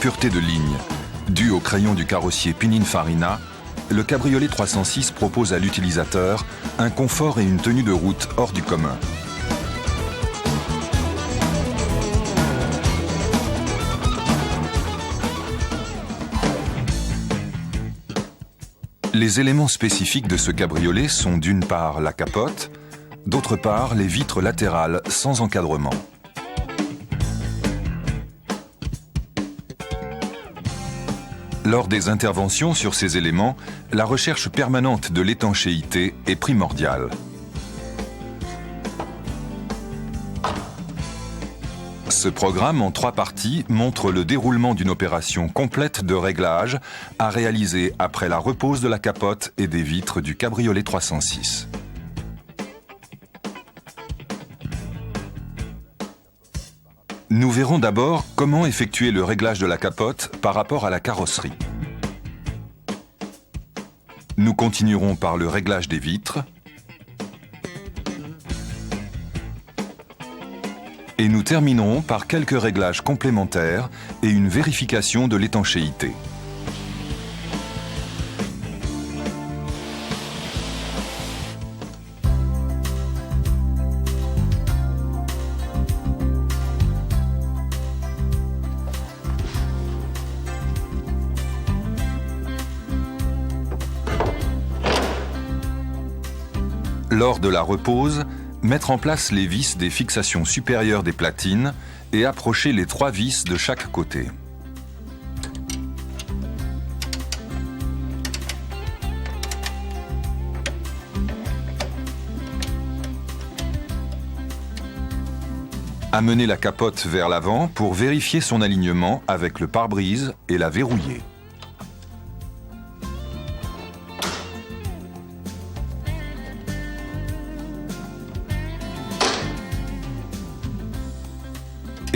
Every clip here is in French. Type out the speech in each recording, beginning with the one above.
pureté de ligne. Due au crayon du carrossier Pininfarina, le cabriolet 306 propose à l'utilisateur un confort et une tenue de route hors du commun. Les éléments spécifiques de ce cabriolet sont d'une part la capote, d'autre part les vitres latérales sans encadrement. Lors des interventions sur ces éléments, la recherche permanente de l'étanchéité est primordiale. Ce programme en 3 parties montre le déroulement d'une opération complète de réglage à réaliser après la repose de la capote et des vitres du cabriolet 306. Nous verrons d'abord comment effectuer le réglage de la capote par rapport à la carrosserie. Nous continuerons par le réglage des vitres et nous terminerons par quelques réglages complémentaires et une vérification de l'étanchéité. Lors de la repose, mettre en place les vis des fixations supérieures des platines et approcher les 3 vis de chaque côté. Amener la capote vers l'avant pour vérifier son alignement avec le pare-brise et la verrouiller.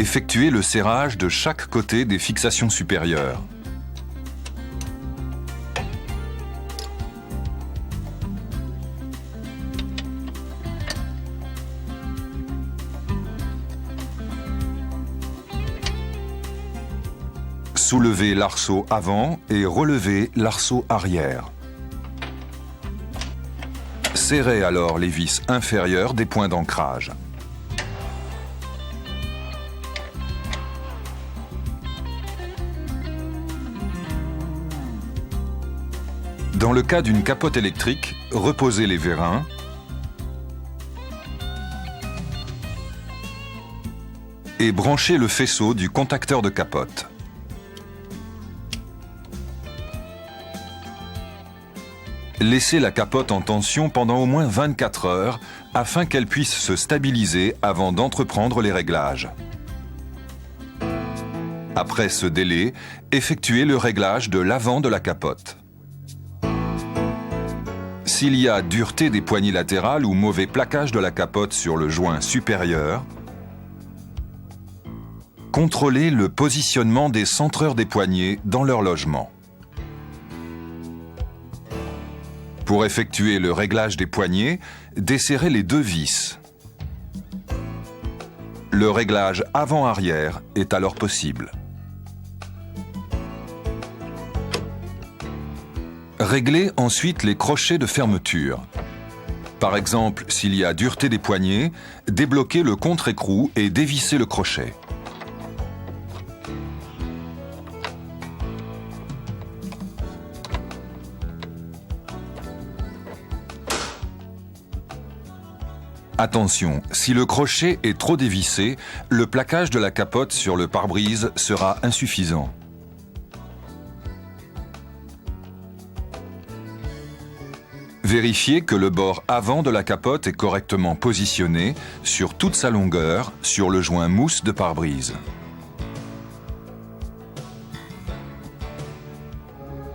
Effectuer le serrage de chaque côté des fixations supérieures. Soulever l'arceau avant et relever l'arceau arrière. Serrez alors les vis inférieures des points d'ancrage. Dans le cas d'une capote électrique, reposez les vérins et branchez le faisceau du contacteur de capote. Laissez la capote en tension pendant au moins 24 heures afin qu'elle puisse se stabiliser avant d'entreprendre les réglages. Après ce délai, effectuez le réglage de l'avant de la capote. S'il y a dureté des poignées latérales ou mauvais plaquage de la capote sur le joint supérieur, contrôlez le positionnement des centreurs des poignées dans leur logement. Pour effectuer le réglage des poignées, desserrez les 2 vis. Le réglage avant-arrière est alors possible. Réglez ensuite les crochets de fermeture. Par exemple, s'il y a dureté des poignets, débloquez le contre-écrou et dévissez le crochet. Attention, si le crochet est trop dévissé, le plaquage de la capote sur le pare-brise sera insuffisant. Vérifiez que le bord avant de la capote est correctement positionné sur toute sa longueur sur le joint mousse de pare-brise.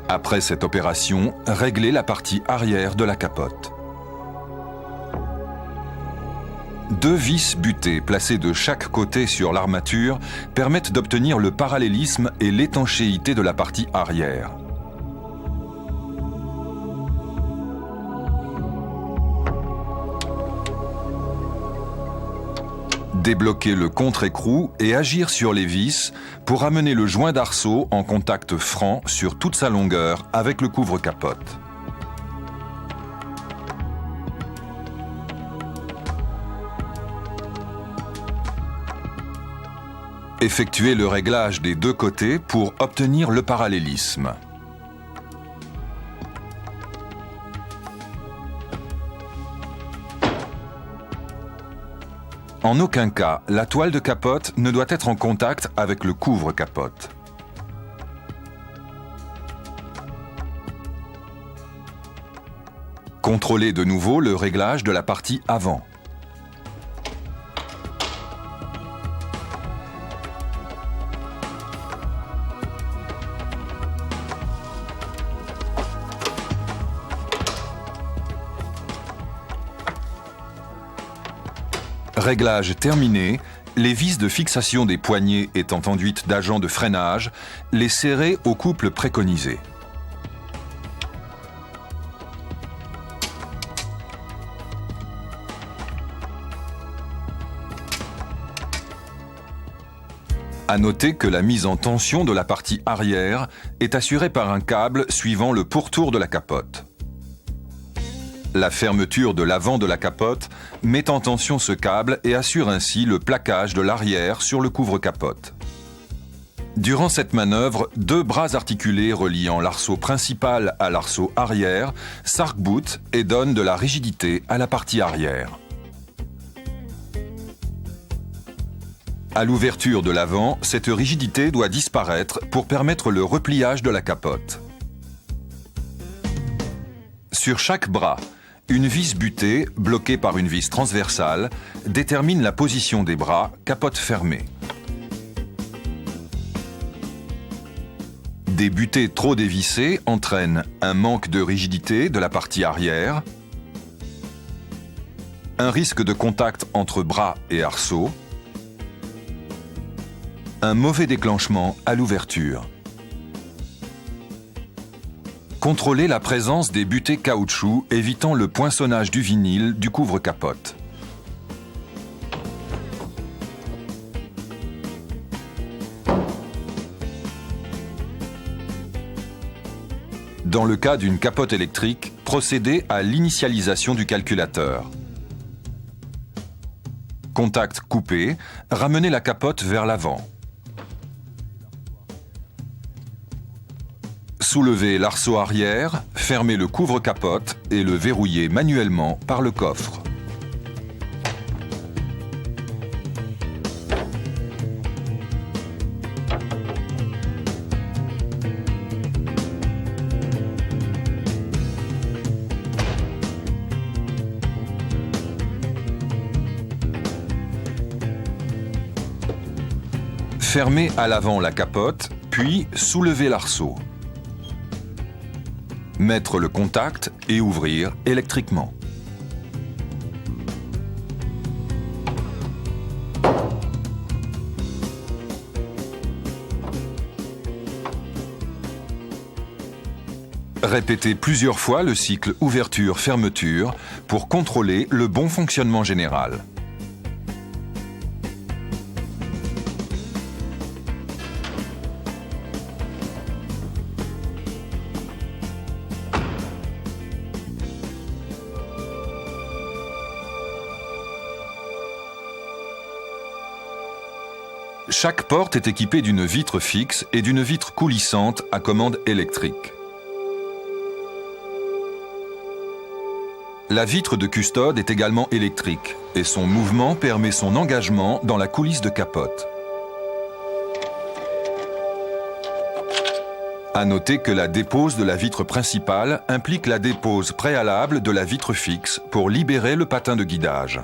Après cette opération, réglez la partie arrière de la capote. 2 vis butées placées de chaque côté sur l'armature permettent d'obtenir le parallélisme et l'étanchéité de la partie arrière. Débloquer le contre-écrou et agir sur les vis pour amener le joint d'arceau en contact franc sur toute sa longueur avec le couvre-capote. Effectuer le réglage des deux côtés pour obtenir le parallélisme. En aucun cas, la toile de capote ne doit être en contact avec le couvre-capote. Contrôlez de nouveau le réglage de la partie avant. Réglage terminé, les vis de fixation des poignées étant enduites d'agents de freinage, les serrer au couple préconisé. À noter que la mise en tension de la partie arrière est assurée par un câble suivant le pourtour de la capote. La fermeture de l'avant de la capote met en tension ce câble et assure ainsi le plaquage de l'arrière sur le couvre-capote. Durant cette manœuvre, deux bras articulés reliant l'arceau principal à l'arceau arrière s'arc-boutent et donnent de la rigidité à la partie arrière. À l'ouverture de l'avant, cette rigidité doit disparaître pour permettre le repliage de la capote. Sur chaque bras, une vis butée, bloquée par une vis transversale, détermine la position des bras, capote fermée. Des butées trop dévissées entraînent un manque de rigidité de la partie arrière, un risque de contact entre bras et arceau, un mauvais déclenchement à l'ouverture. Contrôlez la présence des butées caoutchouc, évitant le poinçonnage du vinyle du couvre-capote. Dans le cas d'une capote électrique, procédez à l'initialisation du calculateur. Contact coupé, ramenez la capote vers l'avant. Soulevez l'arceau arrière, fermez le couvre-capote et le verrouillez manuellement par le coffre. Fermez à l'avant la capote, puis soulevez l'arceau. Mettre le contact et ouvrir électriquement. Répétez plusieurs fois le cycle ouverture-fermeture pour contrôler le bon fonctionnement général. Chaque porte est équipée d'une vitre fixe et d'une vitre coulissante à commande électrique. La vitre de custode est également électrique et son mouvement permet son engagement dans la coulisse de capote. À noter que la dépose de la vitre principale implique la dépose préalable de la vitre fixe pour libérer le patin de guidage.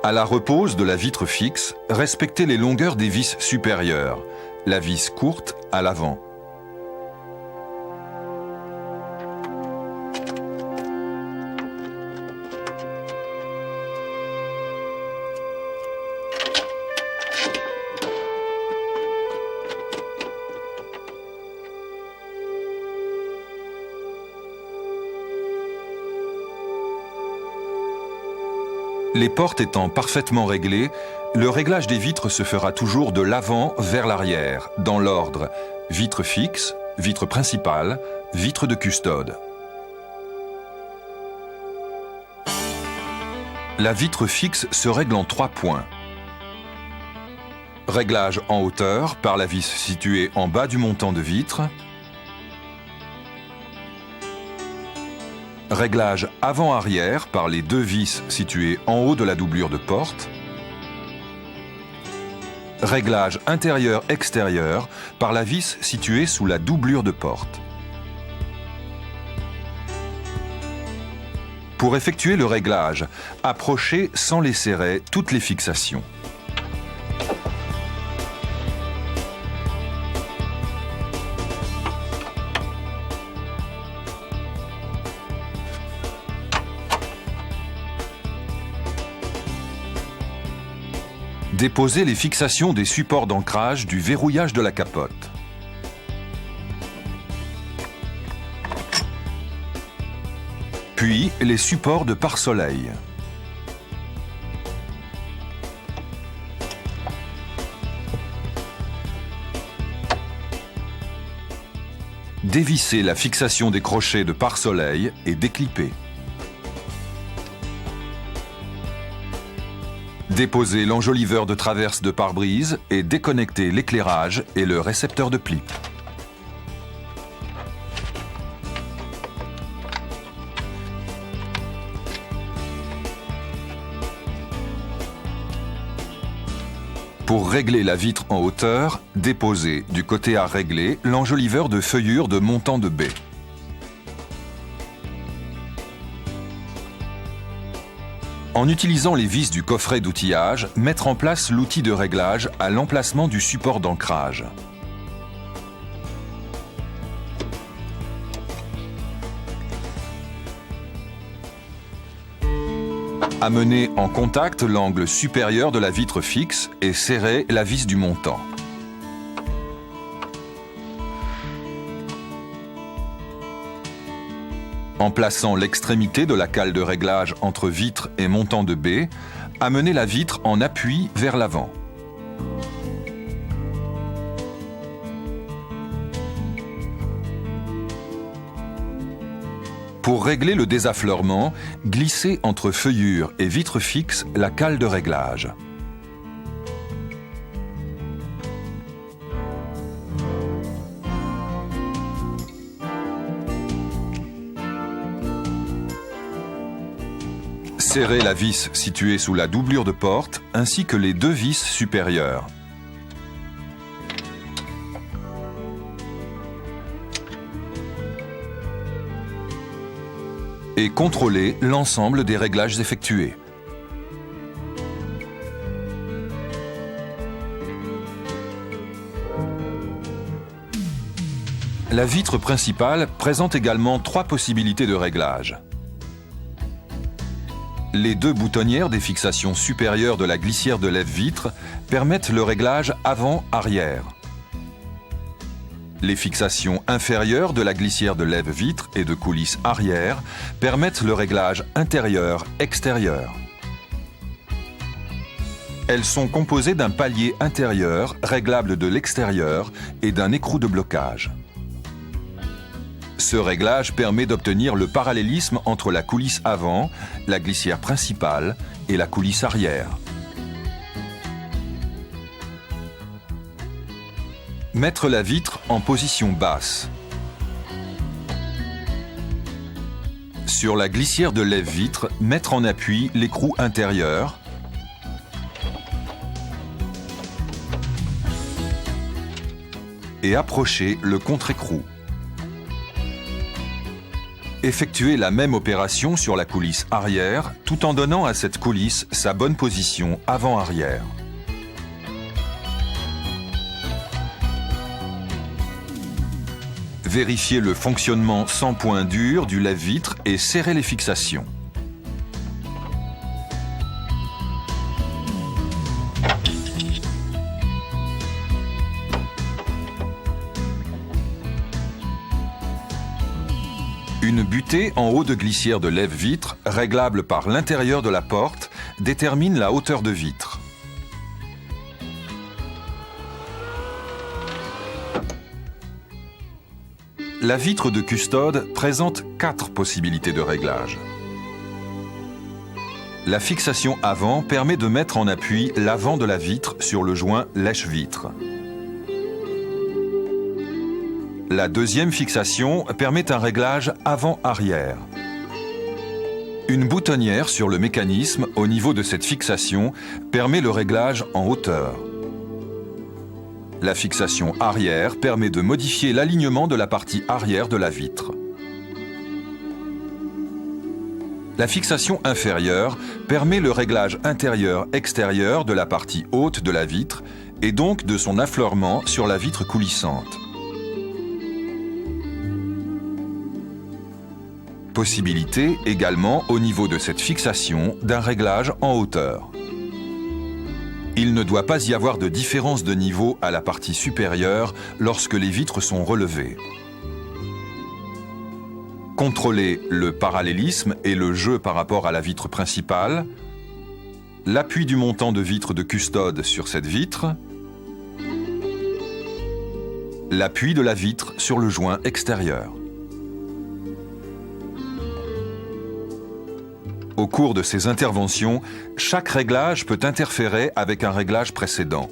À la repose de la vitre fixe, respectez les longueurs des vis supérieures, la vis courte à l'avant. Les portes étant parfaitement réglées, le réglage des vitres se fera toujours de l'avant vers l'arrière, dans l'ordre vitre fixe, vitre principale, vitre de custode. La vitre fixe se règle en 3 points. Réglage en hauteur par la vis située en bas du montant de vitre. Réglage avant-arrière par les 2 vis situées en haut de la doublure de porte. Réglage intérieur-extérieur par la vis située sous la doublure de porte. Pour effectuer le réglage, approchez sans les serrer toutes les fixations. Déposez les fixations des supports d'ancrage du verrouillage de la capote. Puis les supports de pare-soleil. Dévissez la fixation des crochets de pare-soleil et déclippez. Déposez l'enjoliveur de traverse de pare-brise et déconnectez l'éclairage et le récepteur de pli. Pour régler la vitre en hauteur, déposez du côté à régler l'enjoliveur de feuillure de montant de baie. En utilisant les vis du coffret d'outillage, mettre en place l'outil de réglage à l'emplacement du support d'ancrage. Amenez en contact l'angle supérieur de la vitre fixe et serrez la vis du montant. En plaçant l'extrémité de la cale de réglage entre vitre et montant de baie, amenez la vitre en appui vers l'avant. Pour régler le désaffleurement, glissez entre feuillure et vitre fixe la cale de réglage. Serrez la vis située sous la doublure de porte ainsi que les 2 vis supérieures. Et contrôlez l'ensemble des réglages effectués. La vitre principale présente également 3 possibilités de réglage. Les 2 boutonnières des fixations supérieures de la glissière de lève-vitre permettent le réglage avant-arrière. Les fixations inférieures de la glissière de lève-vitre et de coulisse arrière permettent le réglage intérieur-extérieur. Elles sont composées d'un palier intérieur réglable de l'extérieur et d'un écrou de blocage. Ce réglage permet d'obtenir le parallélisme entre la coulisse avant, la glissière principale et la coulisse arrière. Mettre la vitre en position basse. Sur la glissière de lève-vitre, mettre en appui l'écrou intérieur et approcher le contre-écrou. Effectuez la même opération sur la coulisse arrière tout en donnant à cette coulisse sa bonne position avant-arrière. Vérifiez le fonctionnement sans point dur du lève-vitre et serrez les fixations. Une butée en haut de glissière de lève-vitre, réglable par l'intérieur de la porte, détermine la hauteur de vitre. La vitre de custode présente 4 possibilités de réglage. La fixation avant permet de mettre en appui l'avant de la vitre sur le joint lèche-vitre. La deuxième fixation permet un réglage avant-arrière. Une boutonnière sur le mécanisme au niveau de cette fixation permet le réglage en hauteur. La fixation arrière permet de modifier l'alignement de la partie arrière de la vitre. La fixation inférieure permet le réglage intérieur-extérieur de la partie haute de la vitre et donc de son affleurement sur la vitre coulissante. Possibilité également au niveau de cette fixation d'un réglage en hauteur. Il ne doit pas y avoir de différence de niveau à la partie supérieure lorsque les vitres sont relevées. Contrôler le parallélisme et le jeu par rapport à la vitre principale, l'appui du montant de vitre de custode sur cette vitre, l'appui de la vitre sur le joint extérieur. Au cours de ces interventions, chaque réglage peut interférer avec un réglage précédent.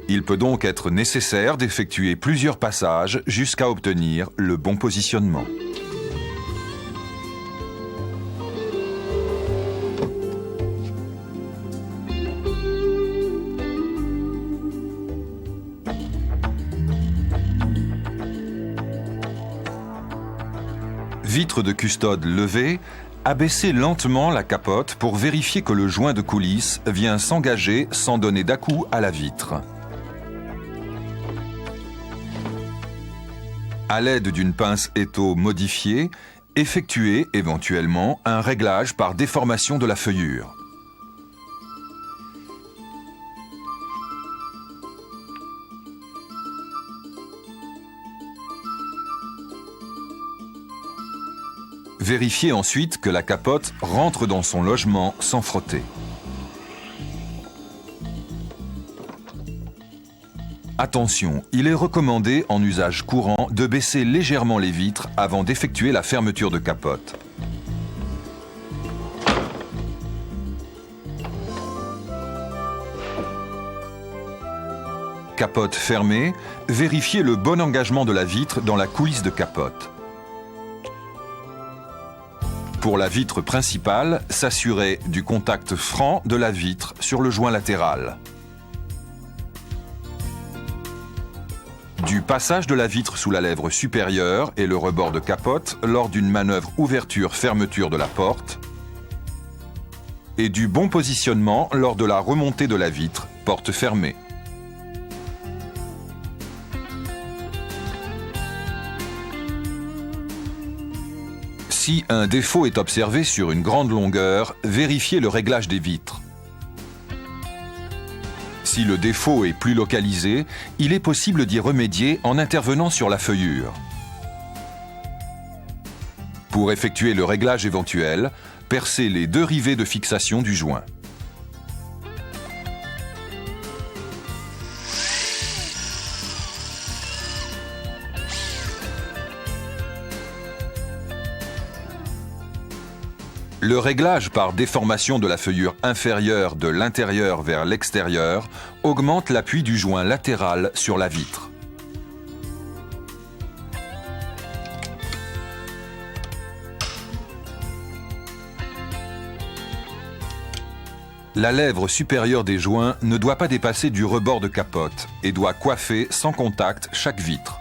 Il peut donc être nécessaire d'effectuer plusieurs passages jusqu'à obtenir le bon positionnement. Vitre de custode levée, abaissez lentement la capote pour vérifier que le joint de coulisse vient s'engager sans donner d'à-coup à la vitre. À l'aide d'une pince étau modifiée, effectuez éventuellement un réglage par déformation de la feuillure. Vérifiez ensuite que la capote rentre dans son logement sans frotter. Attention, il est recommandé en usage courant de baisser légèrement les vitres avant d'effectuer la fermeture de capote. Capote fermée, vérifiez le bon engagement de la vitre dans la coulisse de capote. Pour la vitre principale, s'assurer du contact franc de la vitre sur le joint latéral. Du passage de la vitre sous la lèvre supérieure et le rebord de capote lors d'une manœuvre ouverture-fermeture de la porte. Et du bon positionnement lors de la remontée de la vitre, porte fermée. Si un défaut est observé sur une grande longueur, vérifiez le réglage des vitres. Si le défaut est plus localisé, il est possible d'y remédier en intervenant sur la feuillure. Pour effectuer le réglage éventuel, percez les 2 rivets de fixation du joint. Le réglage par déformation de la feuillure inférieure de l'intérieur vers l'extérieur augmente l'appui du joint latéral sur la vitre. La lèvre supérieure des joints ne doit pas dépasser du rebord de capote et doit coiffer sans contact chaque vitre.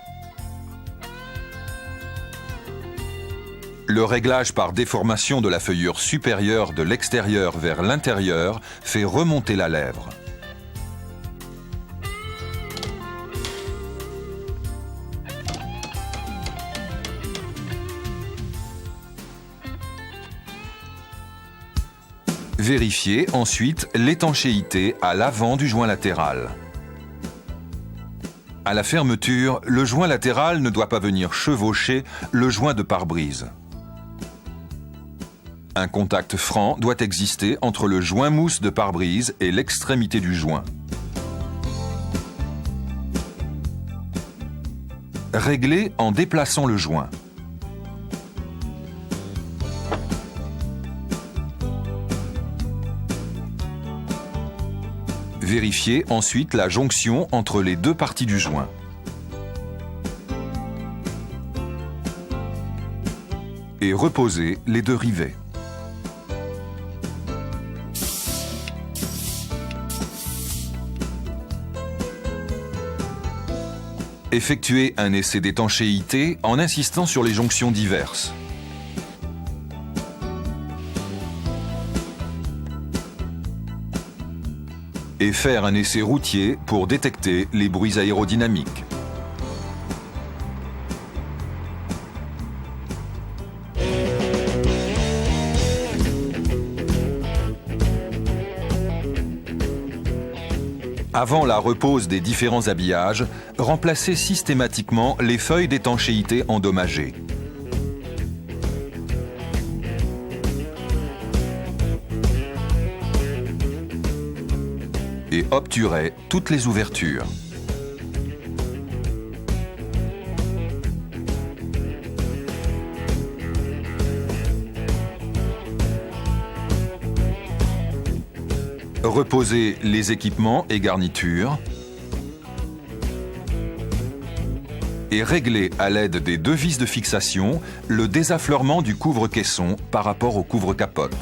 Le réglage par déformation de la feuillure supérieure de l'extérieur vers l'intérieur fait remonter la lèvre. Vérifiez ensuite l'étanchéité à l'avant du joint latéral. À la fermeture, le joint latéral ne doit pas venir chevaucher le joint de pare-brise. Un contact franc doit exister entre le joint mousse de pare-brise et l'extrémité du joint. Régler en déplaçant le joint. Vérifiez ensuite la jonction entre les deux parties du joint. Et reposez les deux rivets. Effectuez un essai d'étanchéité en insistant sur les jonctions diverses. Et faire un essai routier pour détecter les bruits aérodynamiques. Avant la repose des différents habillages, remplacez systématiquement les feuilles d'étanchéité endommagées. Et obturez toutes les ouvertures. Reposez les équipements et garnitures et réglez à l'aide des deux vis de fixation le désaffleurement du couvre-caisson par rapport au couvre-capote.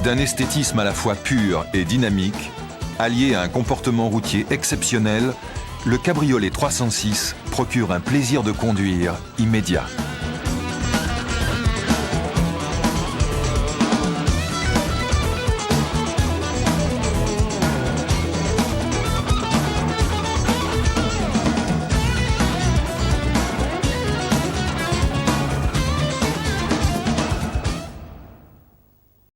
D'un esthétisme à la fois pur et dynamique, allié à un comportement routier exceptionnel, le cabriolet 306 procure un plaisir de conduire immédiat.